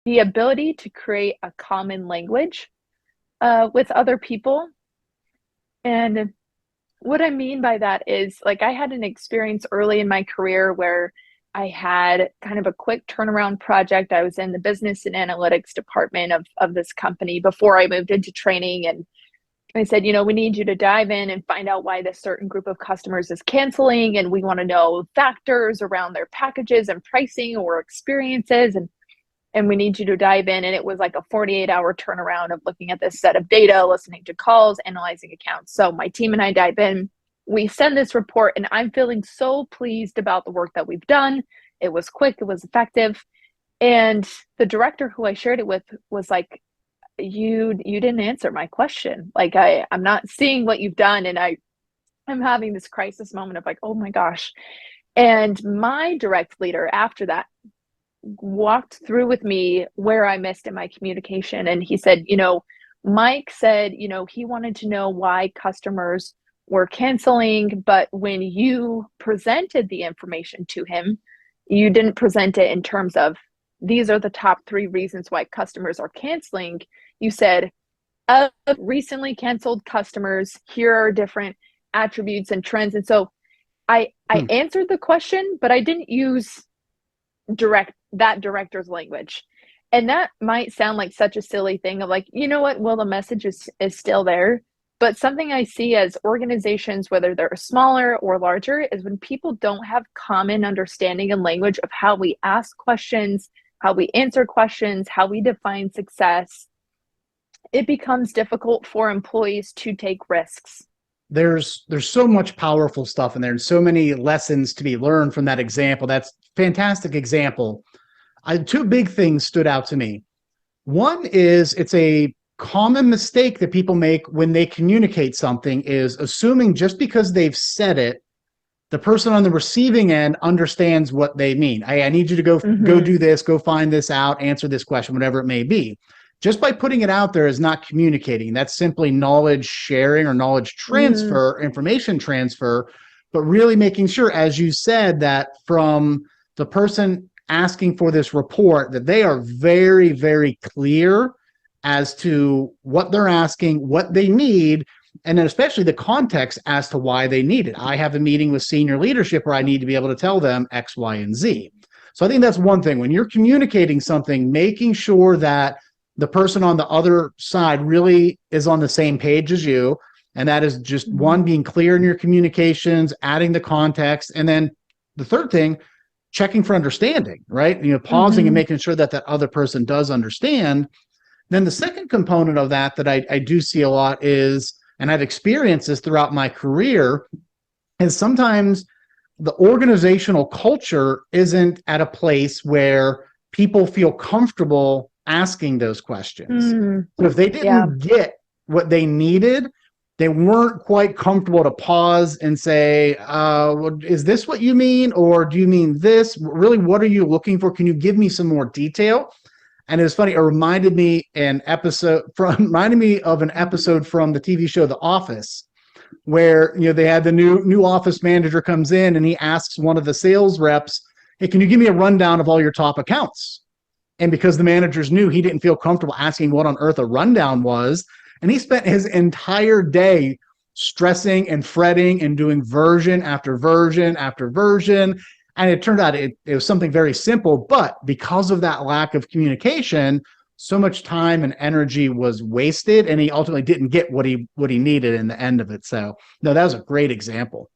the ability to create a common language with other people. And what I mean by that is, like, I had an experience early in my career where I had kind of a quick turnaround project. I was in the business and analytics department of this company before I moved into training. And I said, we need you to dive in and find out why this certain group of customers is canceling. And we want to know factors around their packages and pricing or experiences. And we need you to dive in. And it was like a 48-hour turnaround of looking at this set of data, listening to calls, analyzing accounts. So my team and I dive in. We send this report, and I'm feeling so pleased about the work that we've done. It was quick, it was effective. And the director who I shared it with was like, you didn't answer my question. Like, I'm not seeing what you've done. And I'm having this crisis moment of like, oh my gosh. And my direct leader after that walked through with me where I missed in my communication. And he said, Mike said, he wanted to know why customers were canceling, but when you presented the information to him, you didn't present it in terms of these are the top 3 reasons why customers are canceling. You said, of recently canceled customers, here are different attributes and trends. And so I answered the question, but I didn't use that director's language. And that might sound like such a silly thing of like, you know what? Well, the message is still there. But something I see as organizations, whether they're smaller or larger, is when people don't have common understanding and language of how we ask questions, how we answer questions, how we define success, it becomes difficult for employees to take risks. There's so much powerful stuff in there and so many lessons to be learned from that example. That's a fantastic example. 2 big things stood out to me. One is it's a common mistake that people make when they communicate something is assuming just because they've said it, the person on the receiving end understands what they mean. I need you to go do this, go find this out, answer this question, whatever it may be. Just by putting it out there is not communicating. That's simply knowledge sharing or knowledge transfer, information transfer, but really making sure, as you said, that from the person asking for this report, that they are very, very clear as to what they're asking, what they need, and then especially the context as to why they need it. I have a meeting with senior leadership where I need to be able to tell them X, Y, and Z. So I think that's one thing. When you're communicating something, making sure that the person on the other side really is on the same page as you. And that is just one, being clear in your communications, adding the context. And then the third thing, checking for understanding, right? Pausing and making sure that other person does understand. Then the second component of that I do see a lot is, and I've experienced this throughout my career, is sometimes the organizational culture isn't at a place where people feel comfortable asking those questions. So if they didn't get what they needed, they weren't quite comfortable to pause and say, well, is this what you mean? Or do you mean this? Really, what are you looking for? Can you give me some more detail? And it was funny. It reminded me of an episode from the TV show The Office, where they had the new office manager comes in and he asks one of the sales reps, "Hey, can you give me a rundown of all your top accounts?" And because the managers knew, he didn't feel comfortable asking what on earth a rundown was, and he spent his entire day stressing and fretting and doing version after version after version. And it turned out it was something very simple, but because of that lack of communication, so much time and energy was wasted, and he ultimately didn't get what he needed in the end of it. So no, that was a great example.